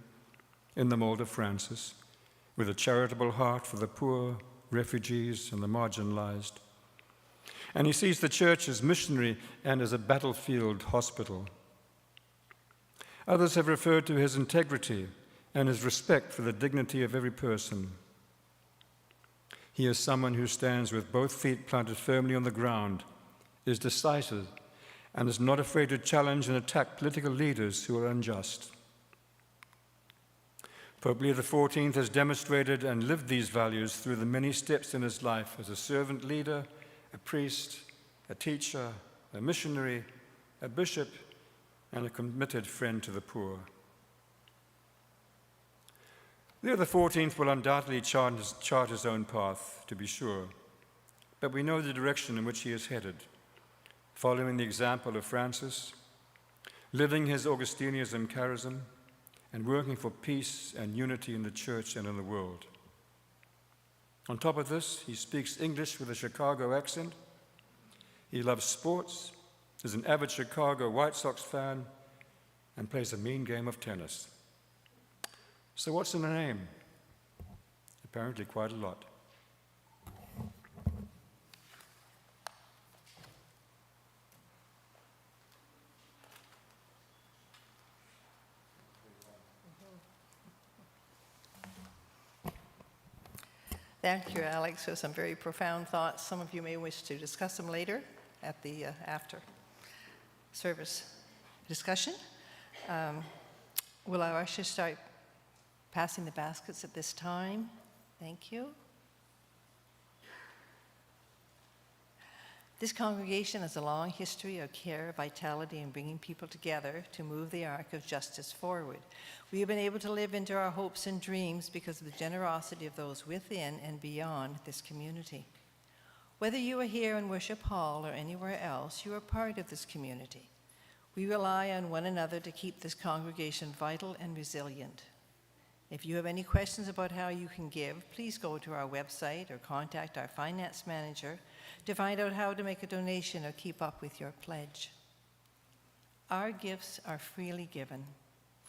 in the mold of Francis, with a charitable heart for the poor, refugees, and the marginalized. And he sees the church as missionary and as a battlefield hospital. Others have referred to his integrity and his respect for the dignity of every person. He is someone who stands with both feet planted firmly on the ground, is decisive, and is not afraid to challenge and attack political leaders who are unjust. Pope Leo XIV has demonstrated and lived these values through the many steps in his life as a servant leader, a priest, a teacher, a missionary, a bishop, and a committed friend to the poor. Leo XIV will undoubtedly chart his own path, to be sure, but we know the direction in which he is headed, following the example of Francis, living his Augustinianism charism, and working for peace and unity in the church and in the world. On top of this, he speaks English with a Chicago accent. He loves sports, is an avid Chicago White Sox fan, and plays a mean game of tennis. So what's in a name? Apparently quite a lot. Thank you, Alex, for some very profound thoughts. Some of you may wish to discuss them later at the after-service discussion. Will our ushers start passing the baskets at this time? Thank you. This congregation has a long history of care, vitality, and bringing people together to move the arc of justice forward. We have been able to live into our hopes and dreams because of the generosity of those within and beyond this community. Whether you are here in Worship Hall or anywhere else, you are part of this community. We rely on one another to keep this congregation vital and resilient. If you have any questions about how you can give, please go to our website or contact our finance manager to find out how to make a donation or keep up with your pledge. Our gifts are freely given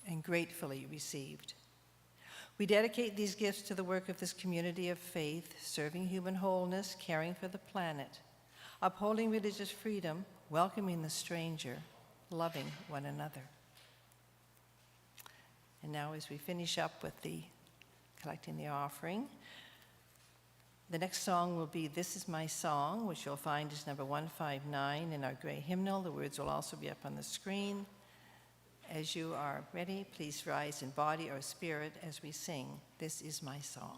and gratefully received. We dedicate these gifts to the work of this community of faith, serving human wholeness, caring for the planet, upholding religious freedom, welcoming the stranger, loving one another. And now as we finish up with collecting the offering, the next song will be This Is My Song, which you'll find is number 159 in our gray hymnal. The words will also be up on the screen. As you are ready, please rise in body or spirit as we sing This Is My Song.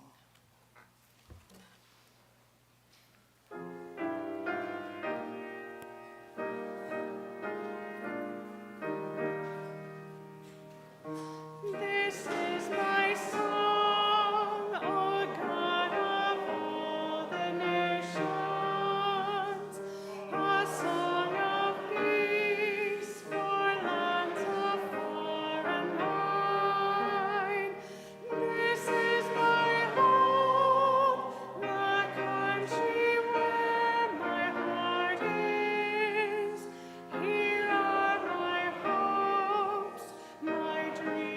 This is my song, O God of all the nations, a song of peace for lands of far and wide. This is my home, the country where my heart is. Here are my hopes, my dreams.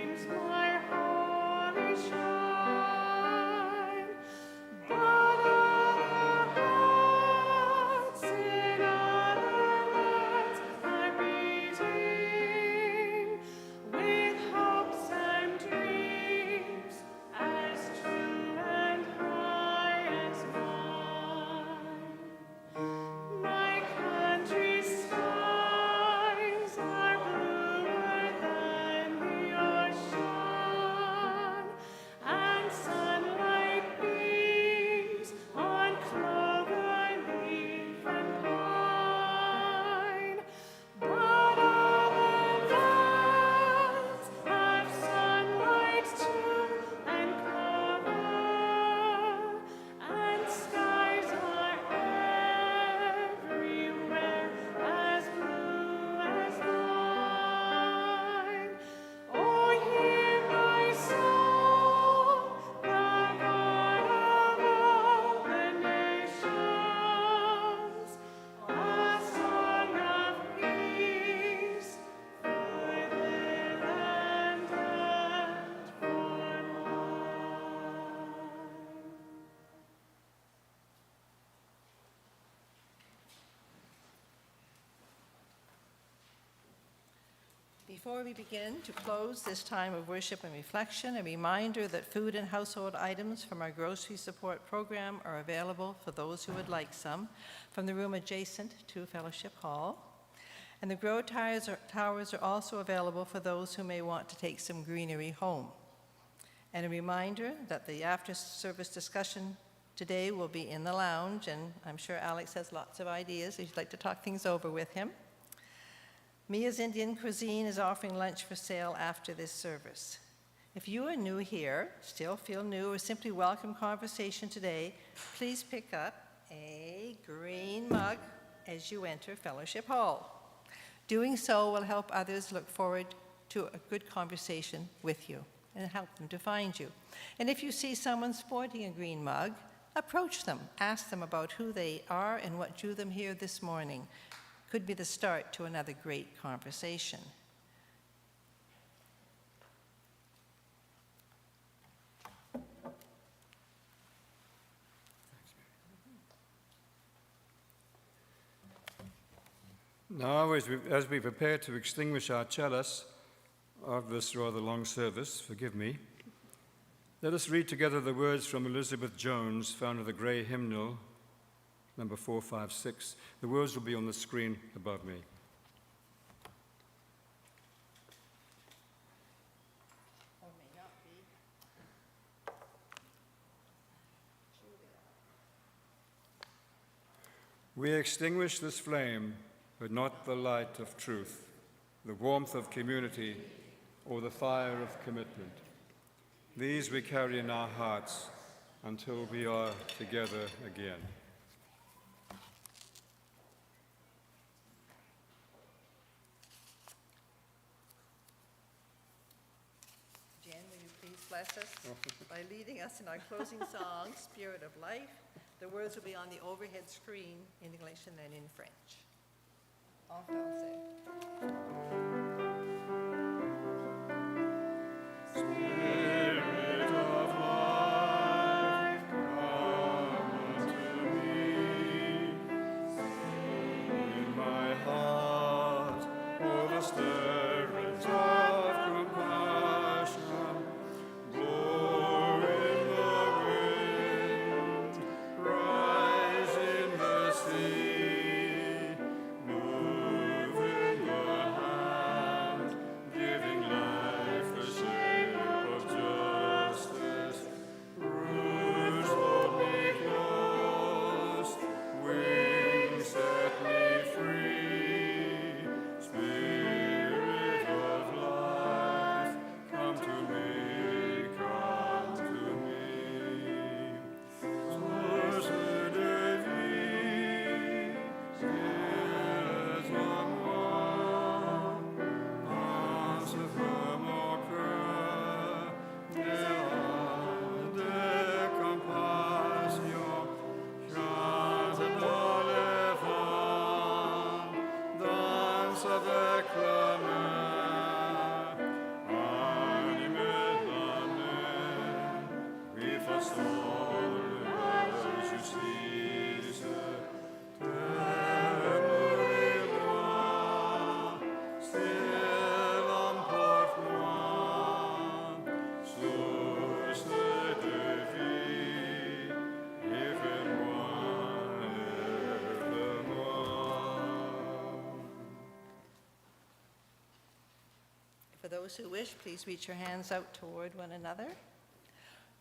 Before we begin to close this time of worship and reflection, a reminder that food and household items from our grocery support program are available for those who would like some from the room adjacent to Fellowship Hall. And the grow towers are also available for those who may want to take some greenery home. And a reminder that the after-service discussion today will be in the lounge, and I'm sure Alex has lots of ideas if you'd like to talk things over with him. Mia's Indian Cuisine is offering lunch for sale after this service. If you are new here, still feel new, or simply welcome conversation today, please pick up a green mug as you enter Fellowship Hall. Doing so will help others look forward to a good conversation with you and help them to find you. And if you see someone sporting a green mug, approach them, ask them about who they are and what drew them here this morning. Could be the start to another great conversation. Now, as we prepare to extinguish our chalice of this rather long service, forgive me, let us read together the words from Elizabeth Jones, found in the Grey Hymnal, number 456. The words will be on the screen above me. Or may not be. We extinguish this flame, but not the light of truth, the warmth of community, or the fire of commitment. These we carry in our hearts until we are together again. Jan, will you please bless us by leading us in our closing song, Spirit of Life? The words will be on the overhead screen in English and then in French. En français. Spirit of life, come unto me. In my heart, oh, the stirrings of compassion, blow in the wind, rise in the sea, move in the hand, giving life the shape of justice. Roots hold me close, wings set me free. Spirit of life, come to me, come to me. Source de vie, ciels en moi, danse de mon cœur, de compassion, chante dans les vents, danse avec la main, anime l'âme, oui, façon de justice, mourir loin, ciel emporte-moi, source de vie, lève-moi, lève-moi. For those who wish, please reach your hands out toward one another.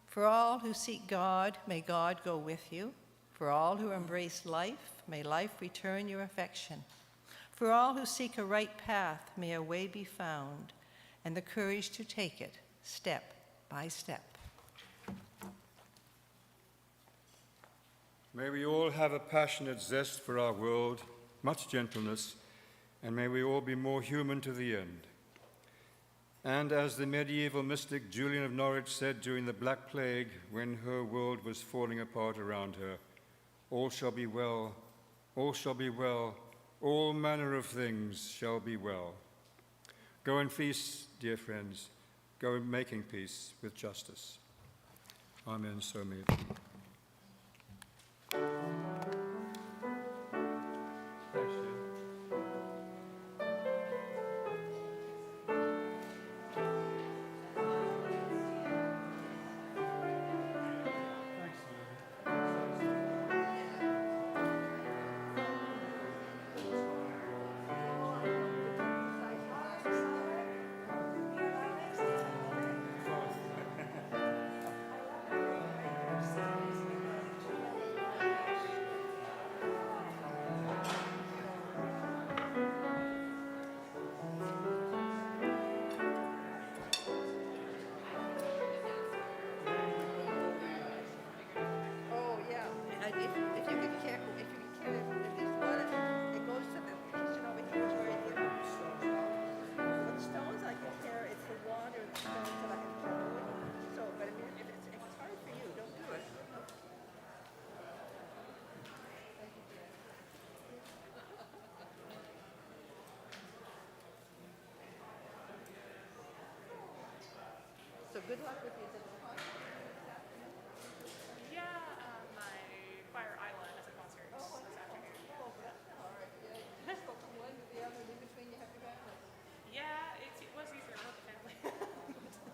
For all who seek God, may God go with you. For all who embrace life, may life return your affection. For all who seek a right path, may a way be found, and the courage to take it step by step. May we all have a passionate zest for our world, much gentleness, and may we all be more human to the end. And as the medieval mystic Julian of Norwich said during the Black Plague, when her world was falling apart around her, all shall be well, all shall be well, all manner of things shall be well. Go in peace, dear friends, go in making peace with justice. Amen, so may it be. Thanks, Jim. good luck with your